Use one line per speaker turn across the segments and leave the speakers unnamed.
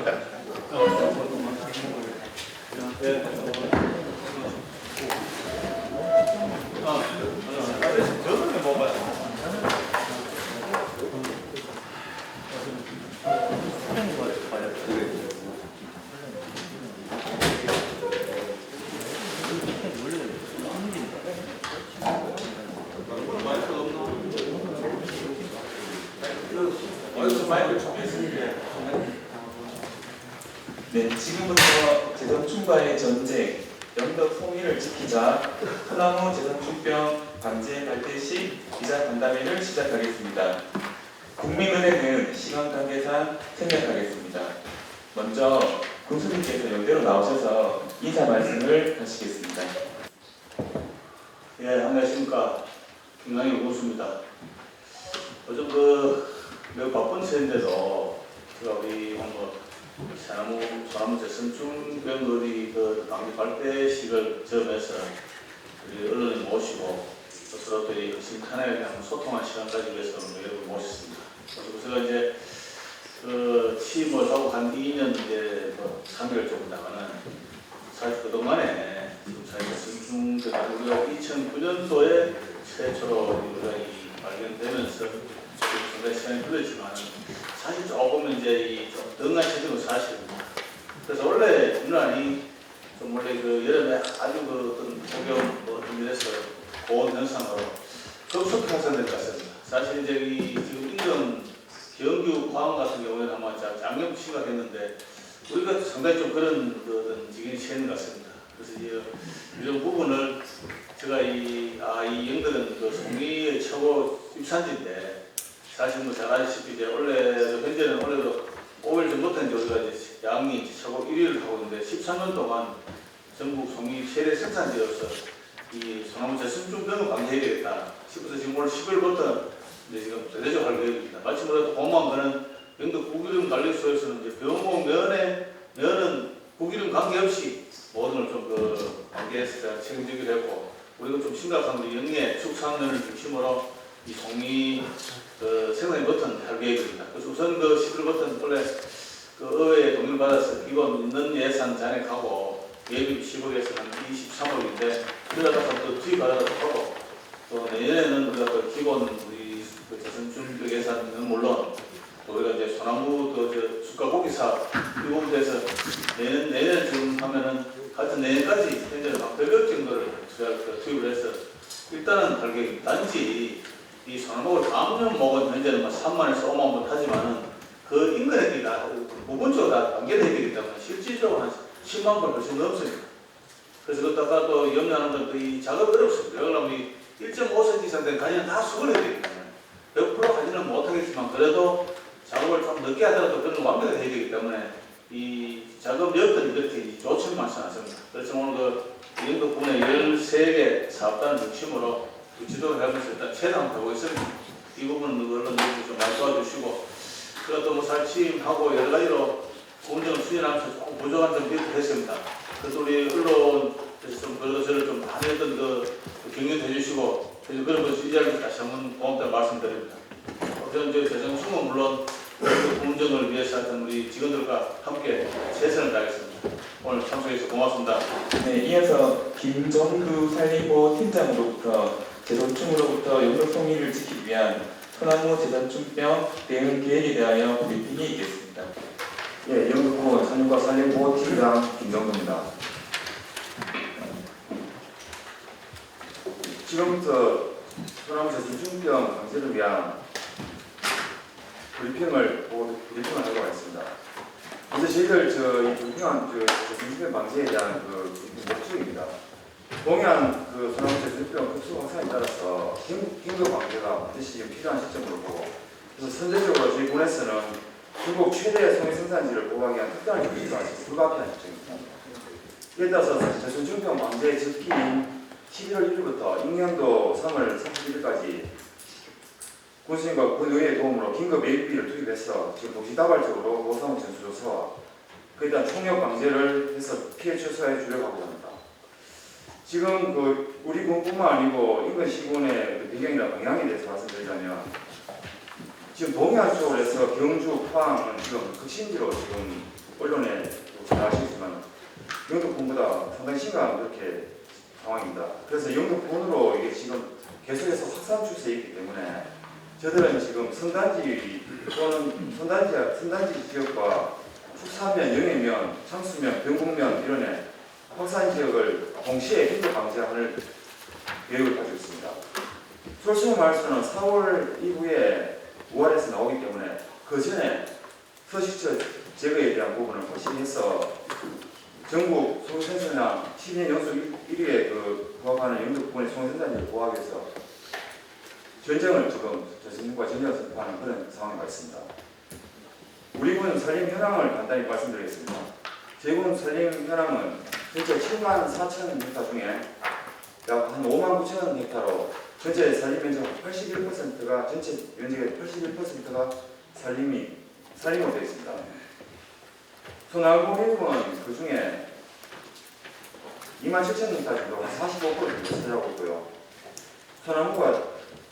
저는 못 봤어요.
네, 지금부터 재선충과의 전쟁, 영덕 통일을 지키자 소나무 재선충병 방제 발대 시 기자 간담회를 시작하겠습니다. 국민은혜는 시간 관계상 생략하겠습니다. 먼저 군수님께서 연대로 나오셔서 인사 말씀을 하시겠습니다.
예, 안녕하십니까. 김강희 군수입니다. 요즘 매우 바쁜 시인데도 제가 우리 소나무 재선충병들이 방지 발대식을 점해서 우리 언론에 모시고 또 서로들이 심칸하게 소통한 시간까지 위해서 여러분 모셨습니다. 그래서 제가 이제 취임을 하고 한 2년 이제 3개월 정도 나가는 사실 그동안에 사실 재선충병 우리가 2009년도에 최초로 우리가 발견되면서 상당히 시간이 걸렸지만 사실 조금 이제 좀 등한시되는 사실입니다. 그래서 원래 유난히 좀 원래 여름에 아주 어떤 폭염 준비해서 고온 현상으로 급속히 확산될 것 같습니다. 사실 이제 지금 인근 경주 광원 같은 경우에는 아마 작년 시작했는데 우리가 상당히 좀 그런 어떤 지경이 처한 것 같습니다. 그래서 이런 부분을 제가 이 영덕은 송이의 최고 입산지인데 사실 잘 아시다시피 이제 현재는 원래도 5일 전부터 이제 우리가 이제 양이 최고 1위를 하고 있는데 13년 동안 전국 송이 최대 생산지로서 이 소나무 재선충병을 방지해야 되겠다 싶어서 지금 오늘 10월부터 이제 지금 대대적으로 할 계획입니다. 마침으로 고마운 거는 영덕 구기름 관리소에서는 이제 병호 면은 구기름 관계없이 모든 걸 좀 관계해서 책임지기로 했고 우리가 좀 심각한 영예 축산면을 중심으로 이 송이 생산이 버튼 할 계획입니다. 그래서 우선 11월부터는 원래 의회에 동의를 받아서 기본 있는 예산 잔액하고 예비 10억에서 한 23억인데 그러다가 또 투입하더라도 하고 또 내년에는 우리가 기본 우리 재선충병 예산은 물론 또 우리가 이제 소나무 숯가고기 사업 이 부분에서 내년 지금 하면은 하여튼 내년까지 현재는 막 100억 정도를 투입을 해서 일단은 할 계획입니다. 단지 이 소나무를 다음 년 먹은 현재는 3만에서 5만 원 하지만은 그 인근에 부분적으로 다 관계되어 있기 때문에 실질적으로 한 10만 건 훨씬 넘습니다. 그래서 그렇다가 또 염려하는 건 이 작업이 어렵습니다. 그러면 이 1.5cm 이상 된 가지는 다 수거해야 되기 때문에 100% 하지는 못하겠지만 그래도 작업을 좀 늦게 하더라도 그런 완벽하게 해야 되기 때문에 이 작업 여건이 그렇게 좋지는 않습니다. 그래서 오늘 영덕 군의 13개 사업단을 중심으로 지도를 하면서 일단 최대한 하고 있습니다. 이 부분은 언론들이 좀 많이 도와주시고 그리고 또 취임하고 여러 가지로 공정을 수행하면서 조금 부족한 점이 있습니다. 그래서 우리 언론에서 좀 그래도 저를 좀 많이 했던 경연도 해주시고 그래서 그런 것을 이 자리에서 다시 한번 고맙다는 말씀드립니다. 저는 재선충은 물론 공정을 위해서 하여튼 우리 직원들과 함께 최선을 다하겠습니다. 오늘 참석해주셔서 고맙습니다.
네, 이어서 김정두 산림보 팀장으로부터 재선충으로부터 영덕 통일을 지키기 위한 소나무 재선충병 대응 계획에 대하여 브리핑이 있겠습니다.
예, 영덕군 산림과 산림보호팀장 김정두입니다. 지금부터 소나무 재선충병 방지를 위한 브리핑을 하도록 하겠습니다. 먼저 저희들 이 브리핑한 재선충병 방지에 대한 목적입니다. 동해안 소나무 재선충병 급속 확산에 따라서 긴급 방제가 반드시 필요한 시점으로 보고 그래서 선제적으로 저희 군에서는 중국 최대 송이 생산지를 보호하기 위한 특단을 조직하는 불가피한 시점입니다. 이에 따라서 재선충병 방제 적기인 11월 1일부터 임년도 3월 31일까지 군수님과 군의회의 도움으로 긴급 예비비를 투입해서 지금 동시다발적으로 모사무 전수조사와 그에 따른 총력 방제를 해서 피해 최소화해 주려고 하고 합니다. 지금 우리 군뿐만 아니고 인근 시군의 배경이나 방향에 대해서 말씀드리자면 지금 동해안 쪽으로 해서 경주, 포항은 지금 극심지로 지금 언론에 잘 아시겠지만 영등포보다 상당히 심각한 그렇게 상황입니다. 그래서 영등포으로 이게 지금 계속해서 확산 추세에 있기 때문에 저들은 지금 선단지 또는 선단지 지역과 축사면, 영해면, 창수면, 병곡면 이런 확산 지역을 동시에 빈도 방지하는 계획을 가지고 있습니다. 솔직히 말해서는 4월 이후에 5월에서 나오기 때문에 그 전에 서식처 제거에 대한 부분을 확실히 해서 전국 소생산량 10년 연속 1위에 부합하는 영등포군의 소생산량을 보호하기 위해서 전쟁을 지금 저승과 전쟁을 선포하는 그런 상황에 가 있습니다. 우리 군 산림 현황을 간단히 말씀드리겠습니다. 제군 산림 현황은 전체 7만 4천 헥타 중에 약 한 5만 9천 헥타로 전체 산림 면적 81%가 전체 면적의 81%가 산림으로 되어 있습니다. 소나무 일부는 그 중에 2만 7천 헥타 정도 한 45%를 차지하고 있고요. 소나무가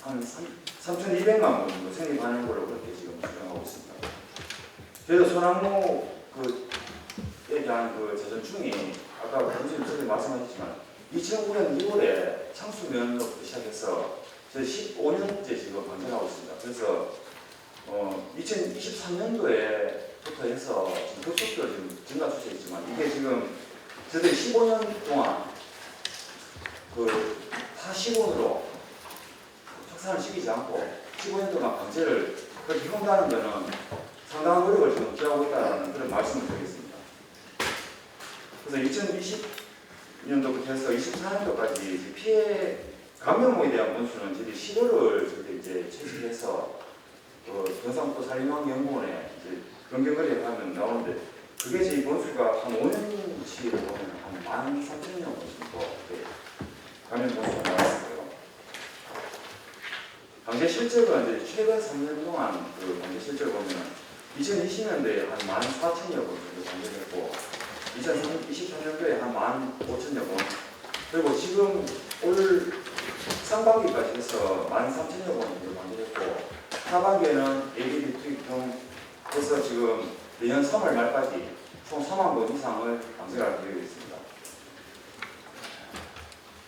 한 3,200만 원 정도 생립하는 걸로 그렇게 지금 추정하고 있습니다. 그래서 소나무에 대한 재전충이 아까 교수님 전에 말씀하셨지만 2009년 2월에 창수면으로부터 시작해서 저희 15년째 지금 방전하고 있습니다. 그래서 2023년도에부터 해서 지금 급속도로 지금 증가 추세에 있지만 이게 지금 저희들이 15년 동안 타 시군으로 확산을 시키지 않고 15년 동안 방제를 그렇게 한다는 것은 상당한 노력을 지금 기하고 있다는 그런 말씀을 드리겠습니다. 그래서 2020년도부터 해서 24년도까지 피해 감염에 대한 원수는 저희 시도를 이제 채식해서 경상북도 산림환경연구원에 이제 변경거리를 하면 나오는데 그게 저희 원수가 한 5년치로 보면 한 13,000명 정도 감염 원수가 나왔어요. 방제 실적은 이제 최근 3년 동안 방제 실적을 보면 2020년도에 한 14,000여 건 정도 방제했고 2023년도에 한 15,000여 건 그리고 지금 올 상반기까지 해서 13,000여 건 정도 방제했고 하반기에는 ADB 투입 등 해서 지금 내년 3월 말까지 총 4만 건 이상을 방제할 계획이 있습니다.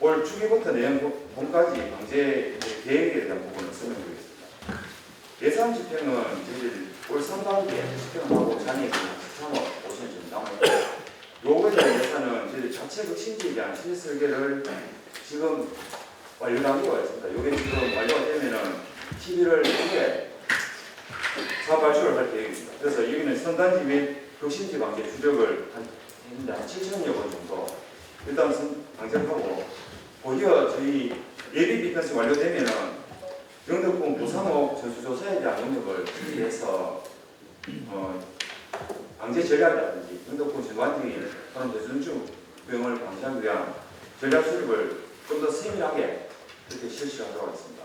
올 주기부터 내년 봄까지 방제 계획에 대한 부분을 설명드리겠습니다. 예산 집행은 저희 올 상반기에 집행하고 잔액이 3억 5천 정도 남아있고 요거에 대한 예산은 저희 자체 혁신지에 대한 실질 설계를 지금 완료 단계가 있습니다. 요게 지금 완료가 되면은 11월 1일에 사업 발주를 할 계획입니다. 그래서 여기는 선단지 및 혁신지 방제 주력을 한 7천여 건 정도 일단 방제하고 곧이어 저희 예비 비평이 완료되면은 영등포 부산옥 전수조사에 대한 영역을 위해서 방제 전략이라든지 영등포 전반적인 그런 대중증 병을 방지하기 위한 전략 수립을 좀 더 세밀하게 그렇게 실시하도록 하겠습니다.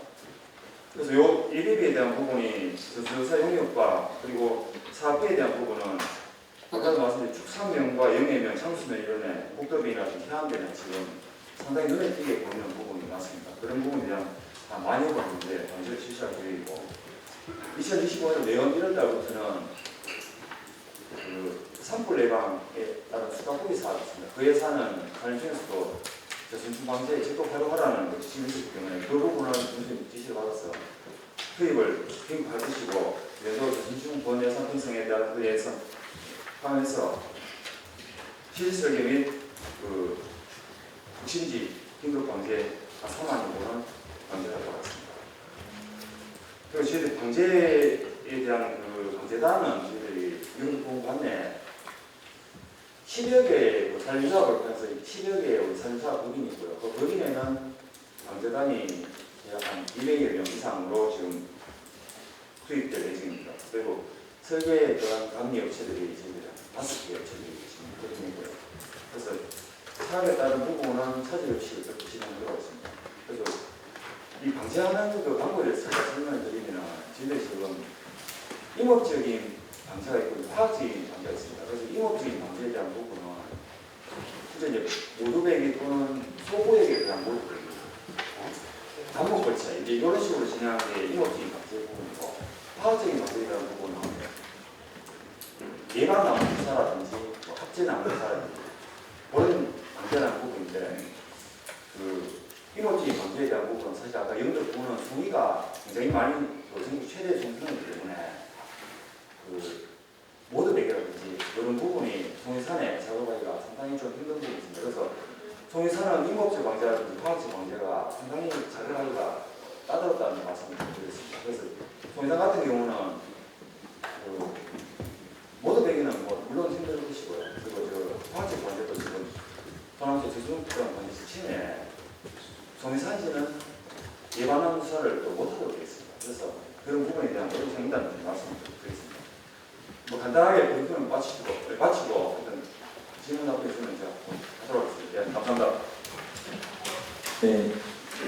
그래서 요 예비비에 대한 부분이 전수조사 영역과 그리고 사업비에 대한 부분은 아까도 말씀드린 축산면과 영해면, 창수면 이런 국도비나 해안면에 지금 상당히 눈에 띄게 보이는 부분이 많습니다. 그런 부분에 대한 한 많이 보는데 방지를 실시할 계획이고 2025년 내년 1월달부터는 산불 예방에 따른 수가포기 사업이 있습니다. 그 예산은 관련 중에서도 전충 방지에 적극 활용하라는 지침이 있기 때문에 그 부분은 선생님 지시를 받아서 투입을 긴급하시고 연도 전충 본 예산 편성에 대한 그 예산 포함해서 실질설계 및 혁신지 긴급 방제 한 3만 정도는 방제하도록 하겠습니다. 그리고 저희들 방제에 대한 방제단은 저희들이 영등포 관내 10여 개의 산림사업을 통해서 10여 개의 산림사업 법인이 있고요. 그 법인에는 방제단이 약 한 200여 명 이상으로 지금 투입될 예정입니다. 그리고 설계에 들어간 감리 업체들이 저희들이 5개 업체들이 지금 그렇습니다. 그래서 사업에 따른 부분은 차질 없이 그렇게 진행하도록 하겠습니다. 그래서 이 방제하는 방법에 대해서 설명을 드리면 저희들이 지금 임업적인 방제가 있고 화학적인 방제가 있습니다. 그래서 임업적인 방제에 대한 부분은 이제 모두백이 또는 소고액에 대한 모두백이 반복 걸쳐 이제 이런 식으로 진행하는 게 임업적인 방제 부분이고 화학적인 방제에 대한 부분은 예방 나무 투사라든지 찾지는 않는 사람입니다. 그런 안전한 부분인데 그 이모지 방지에 대한 부분은 사실 아까 영적 부분은 송이가 굉장히 많이 전국 최대 송수이기 때문에 그 모드 배기라든지 이런 부분이 송이산의 작업하기가 상당히 좀 힘든 부분이 있습니다. 그래서 송이산은 임업체 방지라든지 화학체 방지가 상당히 작업하기가 까다롭다는 말씀을 드리겠습니다. 그래서 송이산 같은 경우는 그 모드 배기는 뭐 물론 힘들 것이고요. 그리고 저 화학체 방지도 지금 소나무제 저수용성 방지 시침에 송이산시는 예방하는 수사를 또 못하도록 되어 있습니다. 그래서 그런 부분에 대한 노력 생긴다는 말씀을 드리겠습니다. 뭐 간단하게 브리핑을 마치고 일단 질문 앞에 있으면 제가 하도록 하겠습니다. 네, 감사합니다.
네,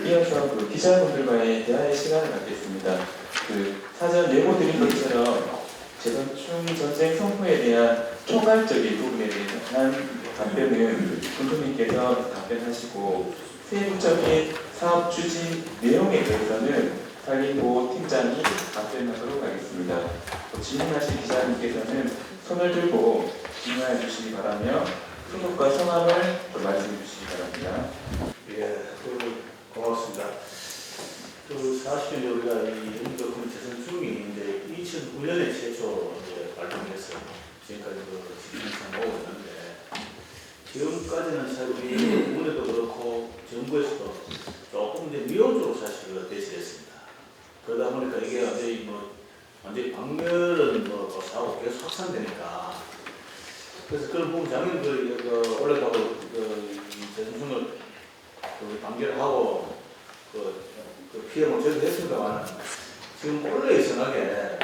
이어서 그 기자분들과의 대화의 시간을 갖겠습니다. 그 사전 예고 드린 것처럼 재선충 전쟁 성포에 대한 총괄적인 부분에 대한 답변은 군수님께서 답변하시고 세부적인 사업 추진 내용에 대해서는 살림보 팀장이 답변하도록 하겠습니다. 질문하신 기자님께서는 손을 들고 질문해 주시기 바라며 소속과 성함을 말씀해 주시기 바랍니다.
예, 고맙습니다. 사실 우리가 이 영도군 재선충이 이제 2009년에 최초 이제 발동했어요. 지금까지 진행상 오고 있는데 지금까지는 사실 우리 군에도 그렇고 정부에서도 조금 이제 미온적으로 사실 대처했습니다. 그러다 보니까 이게 완전히 박멸은 사고 계속 확산되니까 그래서 그런 부분 작년 올해도 재선충을 방결하고 그 피해를 제거했습니다만 지금 올해 이상하게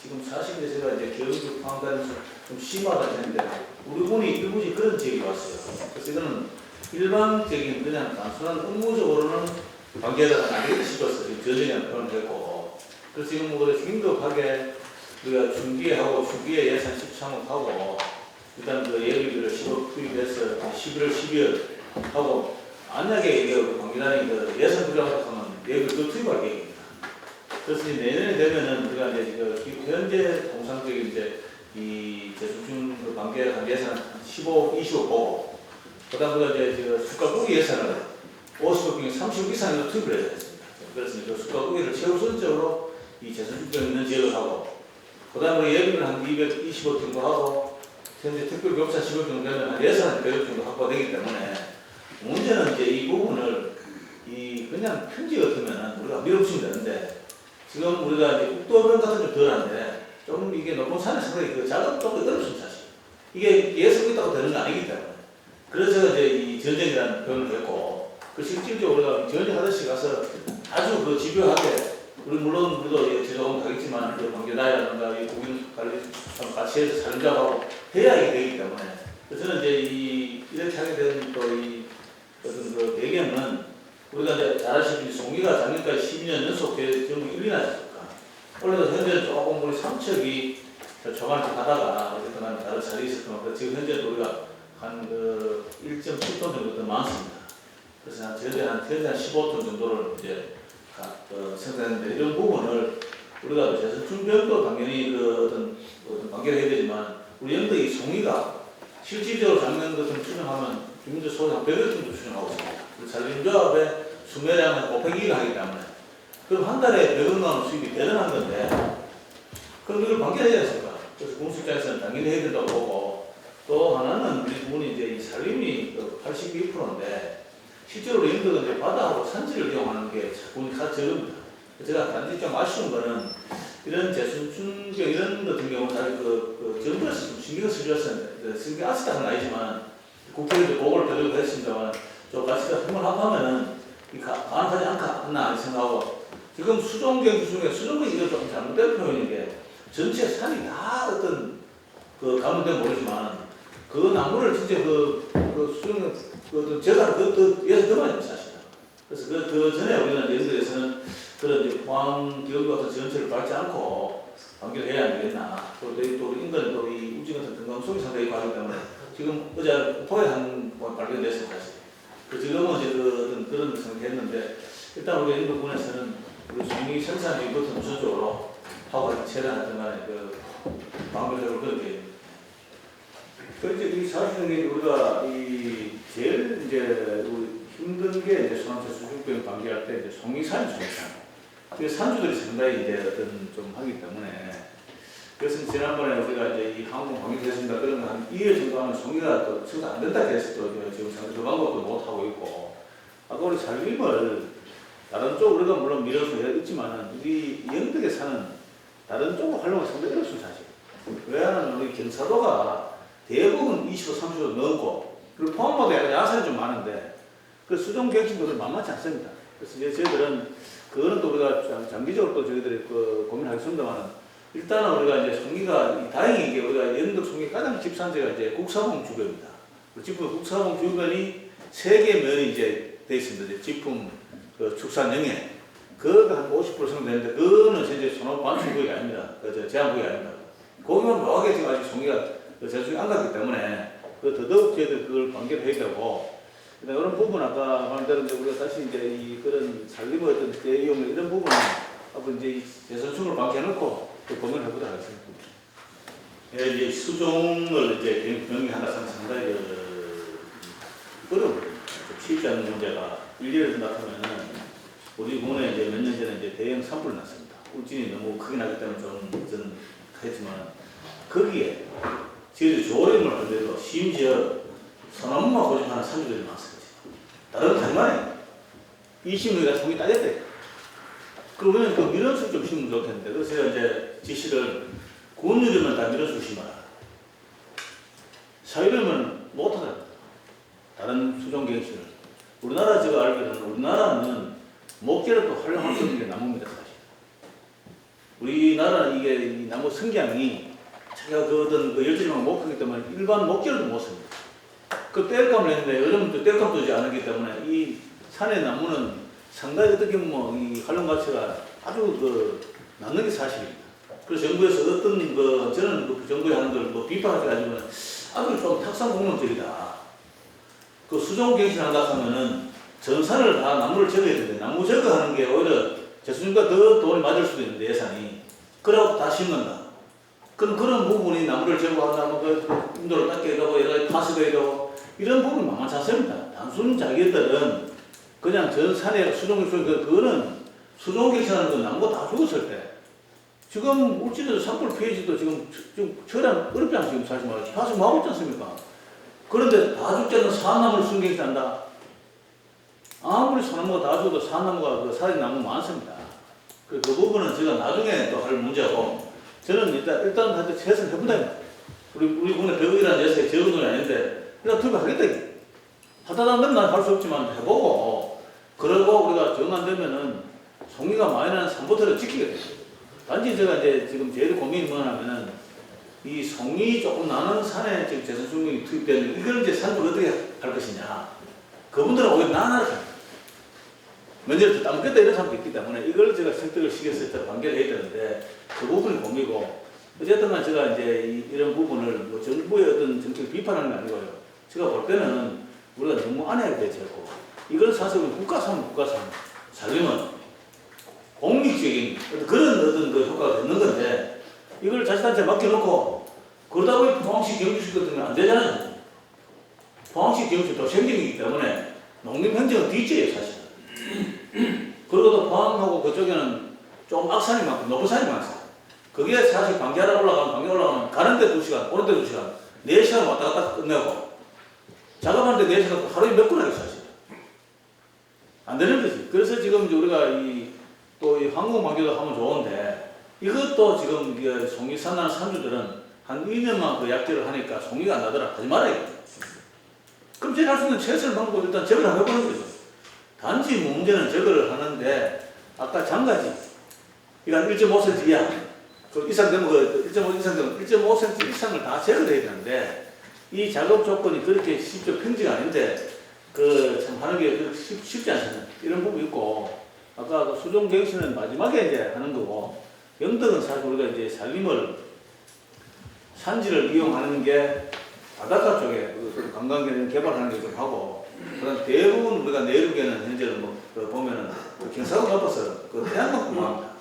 지금 사실 제가 이제 교육 방관에서 좀 심하다 했는데 우리 군이 일부지 그런 지역이 왔어요. 그래서 이거는 일반적인 그냥 단순한 업무적으로는 관계가 안 되겠다 싶어서 지금 전쟁이라는 표현을 했고 그래서 지금 뭐 긴급하게 우리가 중기하고 중기에 예산 13억하고 일단 그 예비비를 10억 투입해서 11월, 12월 하고 만약에 이게 관계단이 그 예산 부족하다 하면 예비를 더 투입할 계획입니다. 그래서 내년에 되면은 우리가 이제 현재 통상적인 이제 이 재수준 그 관계한 예산 15억, 20억 보고 그다음에 이제 수가국의 예산을 50억 중에 30억 이상으로 투입을 해야 되겠습니다. 그래서 그 수가국의를 최우선적으로 이 재수준병 있는 지역을 하고 그다음에 예비는 한 220억 정도 하고 현재 특별교육사 10억 정도 되면 한 예산 100억 정도 확보가 되기 때문에 문제는 이제 이 부분을 그냥 편지 같으면 우리가 밀어붙이면 되는데 지금 우리가 이제 국도변 같은 좀 덜한데 좀 이게 높은 산에 상당히 그 작업 좀 어렵습니다 사실. 이게 예습이 있다고 되는 게 아니기 때문에. 그래서 이제 이 전쟁이라는 표현을 했고 그 실질적으로 우리가 전쟁하듯이 가서 아주 그 집요하게 물론 우리도 제조원 가겠지만 그 관계나이라든가 이 국민 관리 같이 해서 사령자하고 해야 이게 되기 때문에 저는 이제 이렇게 하게 된 또 어떤 그 배경은 우리가 이제 잘 아시다시피 송이가 작년까지 12년 연속 전국 1위 나셨을까. 올해도 현재 조금 우리 삼척이 초반에 하다가 어쨌든 다른 자리에 있었지만 지금 현재도 우리가 한 1.7톤 정도 더 많습니다. 그래서 현재 한 15톤 정도를 이제 생산했는데 이런 부분을 우리가 재선충병도 당연히 어떤 관계를 해야 되지만 우리 영덕이 송이가 실질적으로 작년 같은 추정하면 주민들 소득 한 100여 정도 추정하고 있습니다. 산림조합의 수매량은 500일 하기 때문에 그럼 한 달에 100억 원 수입이 대단한 건데 그럼 이걸 관계해야 되겠습니까? 그래서 공식장에서는 당연히 해야 된다고 보고 또 하나는 우리 부분이 이제 이 산림이 82%인데 실제로 영덕은 이제 바다하고 산지를 이용하는 게 자꾸 적습니다. 제가 단지 좀 아쉬운 거는 이런 재선충병 이런 같은 경우는 사실 정부에서 좀 신경을 써주었었는데 신경 안 쓰다는 아니지만 국회에서 보고를 드리고 했습니다만 좀 같이 한번 합하면은 가능하지 않나 생각하고 지금 수종경 중에 수종경이 이거 좀 잘못된 표현인 게 전체 산이 다 어떤 감염된 모르지만 그 나무를 진짜 수종경 어떤 재단 예산 더 많이 사실. 그래서 그 전에 우리는 예술에서는 그런 이제 포항 기업과 같은 전체를 밟지 않고 관계를 해야 안 되겠나. 또 우리 인간은 또 이 우주 같은 건강성이 상당히 과하기 때문에 지금 어제 토요일 한 번 발견됐습니다. 사실. 지금은 이제 그런 생각했는데 일단 우리 인도군에서는 우리 중위 생산이 이것은 우선적으로 하고 최대한 하여튼 간에 방법적으로 그렇게 그렇지, 이 사실은 우리가 제일 이제 힘든 게 이제 소나무 수중병 방지할 때 이제 송이산이 송이산. 그 산주들이 상당히 이제 어떤 좀 하기 때문에 그래서 지난번에 우리가 이제 이 항공 방역됐습니다. 그러면 한 2회 정도 하면 송이가 또 수가 안 된다 해서 또 지금 그 방법도 못 하고 있고 아까 우리 살림을 다른 쪽 우리가 물론 밀어서 있지만은 우리 영덕에 사는 다른 쪽으로 활용하기 상당히 어렵습니다 사실. 왜냐하면 우리 경사도가 대부분 20도, 30도 넘고 그리고 포항마다 약간 야산이 좀 많은데 그 수종 갱신도 만만치 않습니다. 그래서 이제 저희들은 그거는 또 우리가 장기적으로 또 저희들이 그 고민하겠습니다만은 일단은 우리가 이제 송이가 다행히 이게 우리가 영덕 송이 가장 집산지가 이제 국사봉 주변입니다. 지금 국사봉 주변이 3개 면이 이제 돼 있습니다. 이제 제품 그 축산영에 그거가 한 50% 성되는데 그거는 현재 소나무 반출구역이 아닙니다. 그 제한구역이 아닙니다. 거기만 묘하게 지금 아직 송이가 제수이 안 갔기 때문에 그 더더욱 저희들 그걸 관계를 해야 되고 이런 부분 아까 말대로 우리가 다시 이제 이 그런 살림의 어떤 대이용 이런 부분은 앞으로 이제 재선충을 방치해놓고 또 고민을 해보도록 하겠습니다.
예, 이제 수종을 이제 병행한다 상당히 어려운 쉽지 않은 문제가 일례를 나타나면은 우리 공원에 이제 몇 년 전에 이제 대형 산불이 났습니다. 울진이 너무 크게 나기 때문에 좀 했지만 거기에 저희들이 조림을 할 때도 심지어 소나무만 고집하는 산주들이 많습니다. 다른 장만에 20년간 송이 따졌대. 그러면 그 밀원수 좀 심으면 좋겠는데 그래서 이제 지시를 군유리면 다 밀원수 심어라. 사유리면 못하더라고요. 다른 수종갱신을. 우리나라 제가 알기로는 우리나라는 목재를 또 활용할 수 있는 게 나무입니다 사실. 우리나라는 이게 이 나무 성향이 자기가 그 어떤 그 열질만 못 하기 때문에 일반 목재를 못 씁니다. 그 땔감을 했는데 요즘은 또 땔감도 이제 안 하기 때문에 이 산의 나무는 상당히 어떻게 이 활용 가치가 아주 그 낮는 게 사실입니다. 그래서 정부에서 어떤 그 저는 그 정부에 하는 걸 뭐 비판하지 가지고는 아주 좀 탁상공론적이다. 그 수종갱신한다 하면은 전산을 다 나무를 제거해야 되는데 나무 제거하는 게 오히려 재수님과 더 돈이 맞을 수도 있는데 예산이 그러고 다 심는다. 그럼 그런 부분이 나무를 제거한다면 그 인도를 닦게 되고 여러 가지 파스가 되고 이런 부분이 만만치 않습니다. 단순 자기들은 그냥 전산에 그거는 수종갱신하는 건 나무가 다 죽었을 때 지금 울진에서 산불 피해지도 지금 처리하면 어렵지 않습니까? 사실 말해서 파스 하고 있지 않습니까? 그런데 다 죽지 않는 산나무를 수종갱신한다. 아무리 소나무가 다 죽어도 산나무가 그 살인나무 많습니다. 그 부분은 제가 나중에 또 할 문제고 저는 일단 한테 최선을 해본다. 우리 국내 100억이라는 예산이 적은 돈이 아닌데 그냥 투입하겠다. 하다 보면 난 할 수 없지만 해보고 그러고 우리가 정 안 되면은 송이가 많이 나는 산부터를 지키게 돼요. 단지 제가 이제 지금 제일 고민이 뭐냐면은 이 송이 조금 나는 산에 지금 재선충이 투입되는 이걸 이제 산불 어떻게 할 것이냐. 그분들은 오히려 나나를 합니다. 먼저 따먹겠다 이런 사람도 있기 때문에 이걸 제가 설득을 시켰을 때 관계를 해야 되는데 그 부분이 고민이고 어쨌든 간 제가 이제 이런 부분을 뭐 정부의 어떤 정책을 비판하는 게 아니고요. 제가 볼 때는 우리가 너무 안 해야 되지 않고 이건 사실 국가산 살림은 공익적인 그런 어떤 그 효과가 있는 건데 이걸 자치단체에 맡겨놓고 그러다 보니 포항시 경주시 같은 건 안 되잖아요. 포항시 경주시도 생경이기 때문에 농림행정은 뒷재예요 사실. 그리고 또 포항하고 그쪽에는 좀 악산이 많고 높은 산이 많아요. 그게 사실 방계하러 올라가면 가는데 2시간, 오는데 2시간, 4시간 왔다 갔다 끝내고 작업하는데 4시간 하루에 몇 분 하겠어 사실. 안 되는 거지. 그래서 지금 우리가 또 이 항공 방계도 하면 좋은데 이것도 지금 송이 산나는 산주들은 한 2년만 그 약제를 하니까 송이가 안 나더라. 하지 말아요. 그럼 제가 할 수 있는 최선을 방법 일단 제거를 한번 해보는 거죠. 단지 문제는 제거를 하는데 아까 장가지 이건 1.5cm 이하 그 이상 되면 1.5 이상 되면 1.5cm 이상을 다 제거를 해야 되는데 이 작업 조건이 그렇게 쉽죠. 평지가 아닌데 참 하는 게 쉽지 않잖아요. 이런 부분이 있고 아까 그 수종갱신은 마지막에 이제 하는 거고 영덕은 사실 우리가 이제 살림을 산지를 이용하는 게 바닷가 쪽에 관광객을 개발하는 게 좀 하고 그다음 대부분 우리가 내륙에는 현재는 보면은 경사가 높아서 태양광 공합니다.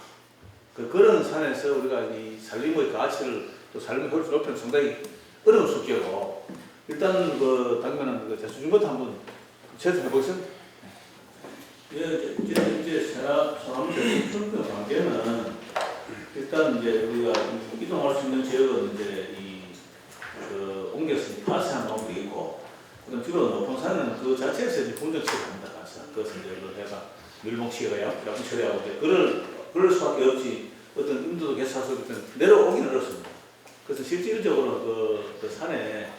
그런 산에서 우리가 이 살림의 가치를 또 삶의 효율을 높이는 상당히 어려운 숙제고 일단 그 당면은 그 재수준부터 한번 체크해 보겠습니다. 예, 이제 소나무 재수준부 관계는 일단 이제 우리가 이동할 수 있는 지역은 이제 그 옮겨서 파스한 방법이 있고, 그다음 주로 높은 산은 그 자체에서 이제 분정치를 합니다. 그것은 이제 그 해가 밀봉치가 약분 처리하고 이제 그럴 수밖에 없지. 어떤 인도도 개사서 내려오기는 어렵습니다. 그래서 실질적으로 그 산에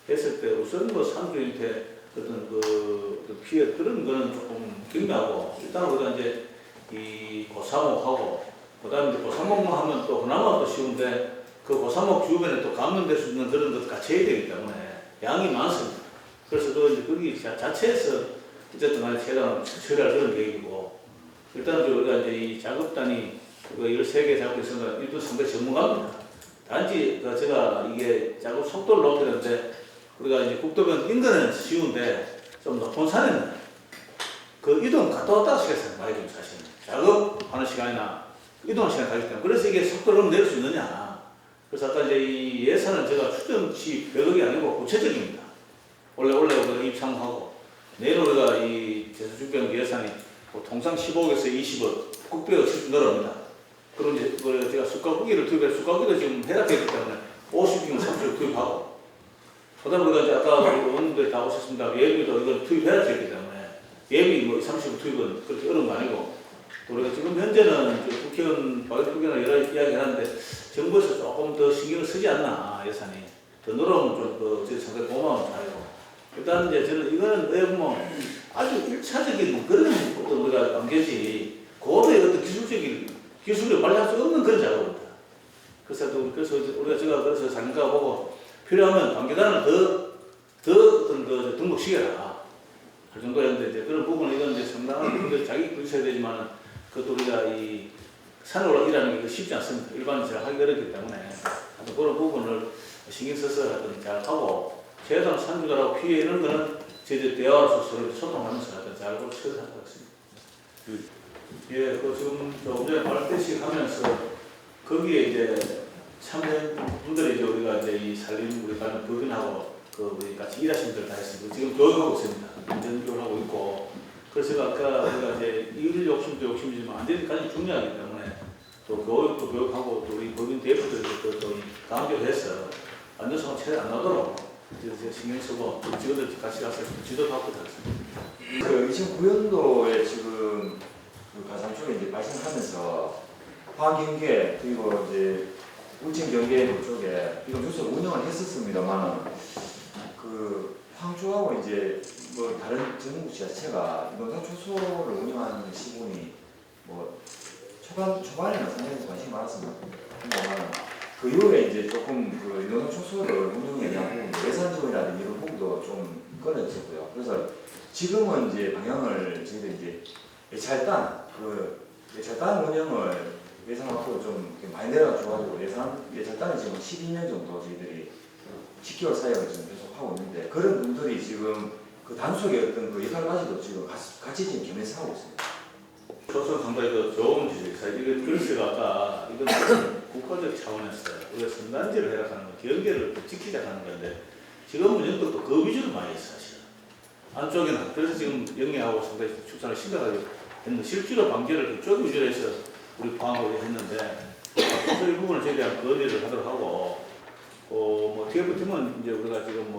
했을 때 우선 뭐 산주인한테 어떤 그 피해 그런 거는 조금 경미하고, 일단 우리가 이제 이 고사목하고 그다음에 이제 고사목만 하면 또 그나마 또 쉬운데, 그 고사목 주변에 또 감염될 수 있는 그런 것 갖춰야 되기 때문에 양이 많습니다. 그래서 또 이제 거기 자체에서 어쨌든 간에 최대한 처리할 그런 계획이고, 일단 우리가 이제 이 작업단이 그 13개 작업이 있으니까 일부 상당히 전문가입니다. 단지 그 제가 이게 작업 속도를 높이는데, 우리가 이제 국도변 인근은 쉬운데 좀 높은 산에는 그 이동 갔다 왔다 시간이 많이 좀 사실은 작업하는 시간이나 이동하는 시간이 가기 때문에, 그래서 이게 속도를 내릴 수 있느냐. 그래서 아까 이제 이 예산은 제가 추정치 100억이 아니고 구체적입니다. 원래 우리가 입상하고 내일 우리가 이 재수준비한 예산이 통상 15억에서 20억, 국비가 70억 늘어납니다. 그럼 이제 제가 숯가구기를 투입해, 숯가구기도 지금 해당되기 때문에 50경 30억 투입하고, 그다음 우리가 이제 아까 의원님들 다 오셨습니다. 예비도 이걸 투입해야 되기 때문에 예비 뭐 30억 투입은 그렇게 어려운 거 아니고, 또 우리가 지금 현재는 국회의원, 국회의원 여러 이야기 하는데 정부에서 조금 더 신경을 쓰지 않나, 예산이 더 늘어오면 좀 상당히 고마운 자리고. 일단 이제 저는 이거는 왜 뭐 아주 1차적인 그런 어떤 우리가 관계지, 고도의 어떤 기술을 발휘할 수 없는 그런 작업입니다. 그래서 우리가 제가 그래서 상가 보고 필요하면 관계단을 더 어떤 그 등록시켜라 할 정도였는데, 이제 그런 부분은 이건 이제 상당한 자기 부딪혀야 되지만, 그것도 우리가 이 산에 올라가기라는 게 쉽지 않습니다. 일반인처럼 하기 어렵기 때문에 하여튼 그런 부분을 신경 써서 하여튼 잘 하고, 최대한 산주들하고 피해 이런 거는 저희들 대화로서 서로 소통하면서 하여튼 잘 최선을 할 것 같습니다. 예, 그 지금 조금 전에 발대식 하면서 거기에 이제 참여분들이 이제 우리가 이제 이 산림 우리 가는 교빈하고 그 우리 같이 일하시는 분들 다 했습니다. 지금 교육하고 있습니다. 안전교육을 하고 있고, 그래서 제가 아까 우리가 이제 일 욕심도 욕심이지만 안전이 가장 중요하기 때문에 또 교육도 교육하고 또 우리 교빈 대표들도 또 강조해서 안전성을 최대한 안 나도록 이제 신경 쓰고 직원들 같이 가서 지도도 하고 하겠습니다.
그 2009년도에 지금 그 가상 쪽에 이제 발생하면서 화경계 그리고 이제 울진 경계 쪽에 이런 조소를 운영을 했었습니다만, 그 황주하고 이제 뭐 다른 전국 지자체가 이런 조소를 운영하는 시군이 뭐 초반에는 상당히 관심이 많았습니다. 그 이후에 이제 조금 그 이런 조소를 운영에 대한 부분, 예산 지원이라든지 이런 부분도 좀 꺼내졌었고요. 그래서 지금은 이제 방향을 저희들 이제 예찰단 운영을 예산하고 좀 많이 내려가지고 예찰단이 지금 12년 정도 저희들이 10개월 사이에 지금 계속 하고 있는데, 그런 분들이 지금 그 단속의 어떤 그 역할까지도 지금 같이 지금 겸해서 하고 있습니다.
조선 상당히 더 좋은 지적이다. 이게 그래서 아까 이건 국가적 차원에서 우리가 선단지를 해라하는 거, 경계를 지키자는 건데, 지금은 연극도 그 위주로 많이 있어 사실은. 안쪽에는 그래서 지금 영리하고 상당히 축사를 심각하게 했는데, 실제로 방제를 그쪽 위주로 해서 우리 방어를 했는데, 그래서 이 부분을 최대한 건의를 하도록 하고, 뭐 TF팀은 이제 우리가 지금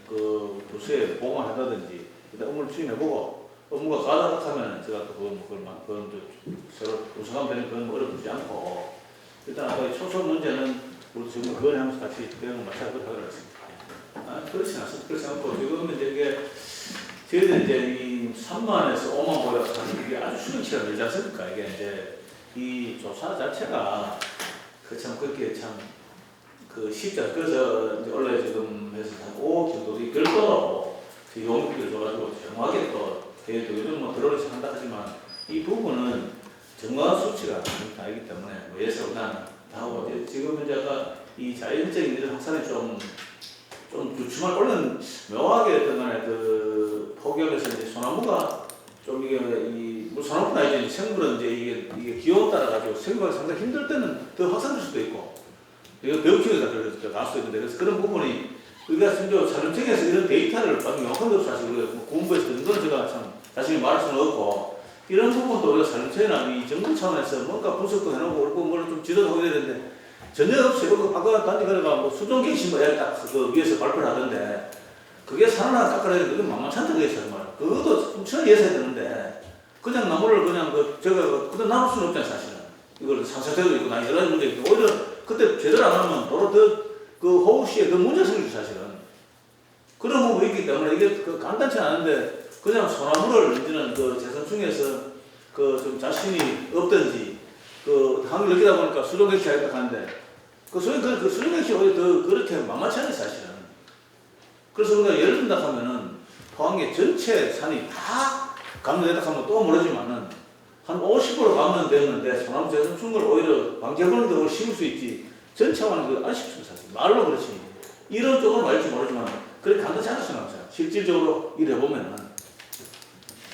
그 부서에 보관한다든지 일단 업무를 추진해보고, 업무가 가다하면 제가 또 그건 새로 우승하면 되는 그건 어렵지 않고, 일단 아까 초소 문제는 우리 지금 건의하면서 같이 대응을 마찬가지로 하도록 하겠습니다. 그렇지 않습니다. 그렇지 않고 지금 이제 이게 저희들 이제 이 3만에서 5만 보다 하는 이게 아주 수능치가 되지 않습니까? 이게 이제 이 조사 자체가 그 참 그렇게 참 그 쉽지 않아요. 그래서 이제 원래 지금 해서 한 5억 정도 별도로 용기를 줘가지고 정확하게 또 요즘 뭐 드론에서 한다 하지만 이 부분은 정확한 수치가 아니기 때문에 뭐 예상은 다 하고, 지금 이제 아까 이 자연적인 이런 확산이 좀 주춤할 원래는 묘하게 어떤 간에 그 폭염에서 이제 소나무가 좀 이게 뭐 소나무는 아니지, 생물은 이제 이게 기온 따라가지고 생물이 상당히 힘들 때는 더 확산될 수도 있고, 이거 병충해가 날 수도 있는데, 그래서 그런 부분이 우리가 심지어 산업청에서 이런 데이터를 명확한 것도 사실 우리가 공부해서 듣는 건 제가 참 자신이 말할 수는 없고 이런 부분도 우리가 산업청이나 이 정부 차원에서 뭔가 분석도 해놓고 그리고 뭘 좀 지도도 하고 이래야 되는데 전혀 없어요. 아까 단지 그래가 뭐 수종객시 뭐 딱그 위에서 발표를 하던데 그게 산 하나 깎아내는 그게 만만찮다 그게 정말. 그것도 엄청나게 예산이 되는데 그냥 나무를 그냥 제가 그때 나눌 수는 없잖아요 사실은. 이걸 상사태도 있고 나 여러 가지 문제가 있고 오히려 그때 제대로 안 하면 도로 그 호우시에 그 문제가 생기죠 사실은. 그런 부분이 있기 때문에 이게 그 간단치 않은데 그냥 소나무를 이제는 그 재선충에서 그 좀 자신이 없든지 그 한국을 느끼다 보니까 수종객시 하겠다 하는데 그 수종객시 오히려 더 그렇게 만만치 않아요 사실은. 그래서 우리가 예를 든다 하면은 포항의 전체 산이 다 감면되다 하면 또 모르지만은 한 50% 감면되는데 소나무 재선충을 오히려 방제하는 데 심을 수 있지 전체와는 그 아쉽습니다 사실. 말로 그렇지 이런 쪽으로 말할지 모르지만 그렇게 간단치 않다고 생각합니다. 실질적으로 일해보면은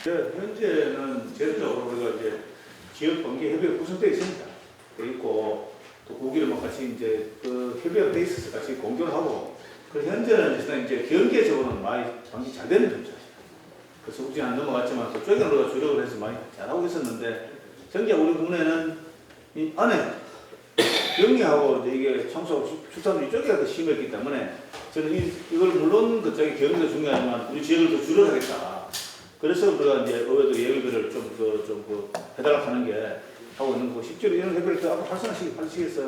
현재는 제도적으로 우리가 이제 지역 관계 협의가 구성되어 있습니다. 돼 있고 또 거기를 같이 이제 그 협의가 돼 있어서 같이 공조를 하고 그 현재는 이제 경계적으로는 많이 방지 잘 되는 점이죠. 그 소극적이 안 넘어갔지만 그쪽에 우리가 주력을 해서 많이 잘하고 있었는데 정작 우리 군에는 이 안에 경리하고 이제 이게 청소하고 출산도 이쪽에 더 심했기 때문에 저는 이걸 물론 그쪽에 경리도 중요하지만 우리 지역을 더 줄여가겠다. 그래서 우리가 이제 의회도 예비비를 좀 해달라고 하는 게 하고 있는 거고 실제로 이런 협의를 더 앞으로 활성화시켜서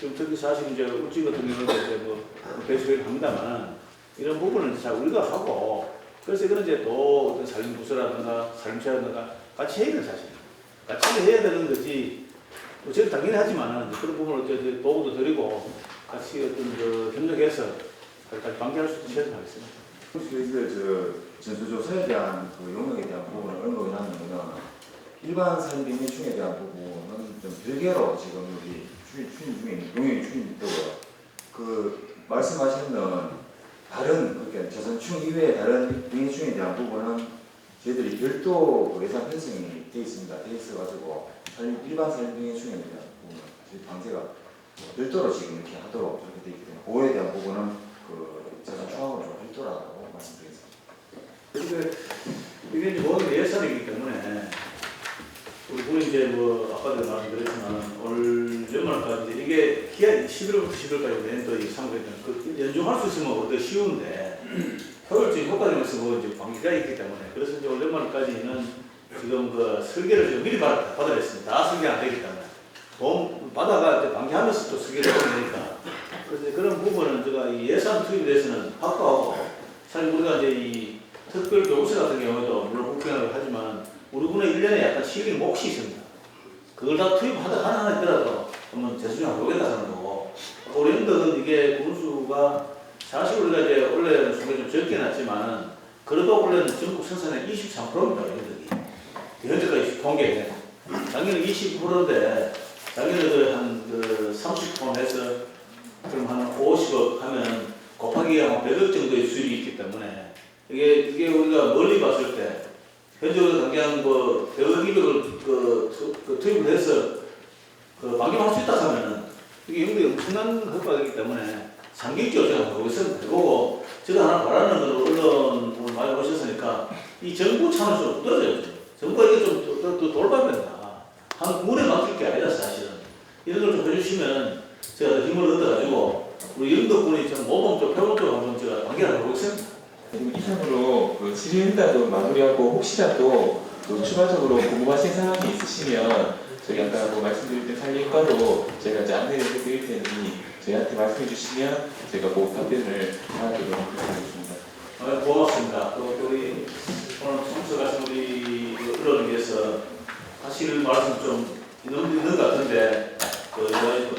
좀 특히 사실 이제 울진 같은 경우는 이제 뭐 배수를 합니다만 이런 부분은 잘 우리가 하고 그래서 이거는 이제 또 어떤 산림부서라든가 산림체라든가 같이 해야 되는 사실 같이 해야 되는 거지 뭐 저는 당연히 하지만은 그런 부분을 이제 도구도 드리고 같이 어떤 협력해서 같이 방지할 수 있도록 최선하겠습니다.
저희들 전수조사에 대한 그 용역에 대한 부분을 언급을 하면은 일반 산림청에 대한 부분은 좀 별개로 지금 우리 추진 중에 용역이 추진되고요. 그 말씀하시는 다른 그러니까 재선충 이외의 다른 용역충에 대한 부분은 저희들이 별도 예산 편성이 되어 있습니다. 되어 있어가지고 일반 산림용역충에 대한 부분은 저희 방제가 별도로 지금 이렇게 하도록 이렇게 되어 있기 때문에 그거에 대한 부분은 그 재선충하고는 좀 별도라고 말씀드리겠습니다.
이게 이제 모든 예산이기 때문에 우리 군이 이제 뭐 아까도 말씀드렸지만 올 연말까지 이게 기한 11월부터 10월까지 내년도 이 상부에는 그 연중할 수 있으면 더 쉬운데 효율적인 효과적에서 뭐 이제 방기가 있기 때문에 그래서 이제 올 연말까지는 지금 그 설계를 좀 미리 받아냈습니다. 다 설계 안 되기 때문에 돈 받아가 이제 방기하면서 또 설계를 해야 되니까 그래서 그런 부분은 제가 이 예산 투입에 대해서는 확보하고 사실 우리가 이제 이 특별 교부세 같은 경우에도 물론 국회의원을 하지만 우리 군에 1년에 약간 실리 몫이 있습니다. 그걸 다 투입하다 하나 있더라도 한번 재수정을 해보겠다 하는 거고 우리 연덕은 이게 군수가 사실 우리가 이제 원래는 수가 좀 적게 났지만 그래도 원래는 전국 생산의 23%입니다. 연덕이 현재까지 통계에 작년에 20%인데 작년에도 한 30% 해서 그럼 한 50억 하면 곱하기 한 100억 정도의 수익이 있기 때문에 이게 우리가 멀리 봤을 때 현재로 당장 뭐 100억 200을 투입을 해서 방기할 수 있다 하면은 이게 연구에 엄청난 효과이기 때문에 상기적으로 생각하고 있습니다. 그리고 제가 하나 바라는 건 언론을 많이 오셨으니까 이 정부 차원에서 떨어져요. 정부가 이게 좀 돌봐야 된다. 한 군에 맡길 게 아니라 사실은 이런 걸 좀 해주시면 제가 힘을 얻어가지고 우리 연덕군이 좀 모범 쪽, 표본 쪽 한번 제가 관계를 하고 있습니다.
이상으로 그 질의응답도 마무리하고 혹시라도 또 추가적으로 궁금하신 사항이 있으시면 저희 아까 말씀드릴 때 살림과로 저희가 이제 안내를 해드릴 테니 저희한테 말씀해 주시면 저희가 꼭 답변을 하도록 하겠습니다.
고맙습니다. 또 우리 오늘 참석하신 우리 언론을 위해서 사실 말씀 좀 있는 것 같은데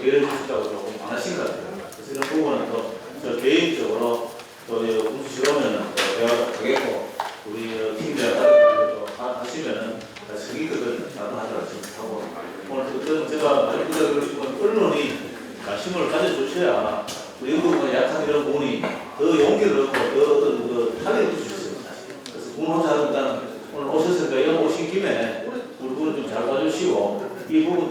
배려해 주셨다고 조금 안 하신 것 같아요. 그래서 이런 부분은 또 저 개인적으로 또 공수시로 오면 대화가 되겠고 우리 팀장님도 하시면은 성의껏 나도 하더라도 하고 오늘 제가 많이 부탁드리고 싶은 언론이 관심을 가져주셔야 우리 연구가 약한 이런 부분이 더 용기를 얻고 더 어떤 탄력을 줄 수 있습니다. 그래서 부모자들은 오늘 오셨으니까 이런 오신 김에 우리 분은 좀 잘 봐주시고 이 부분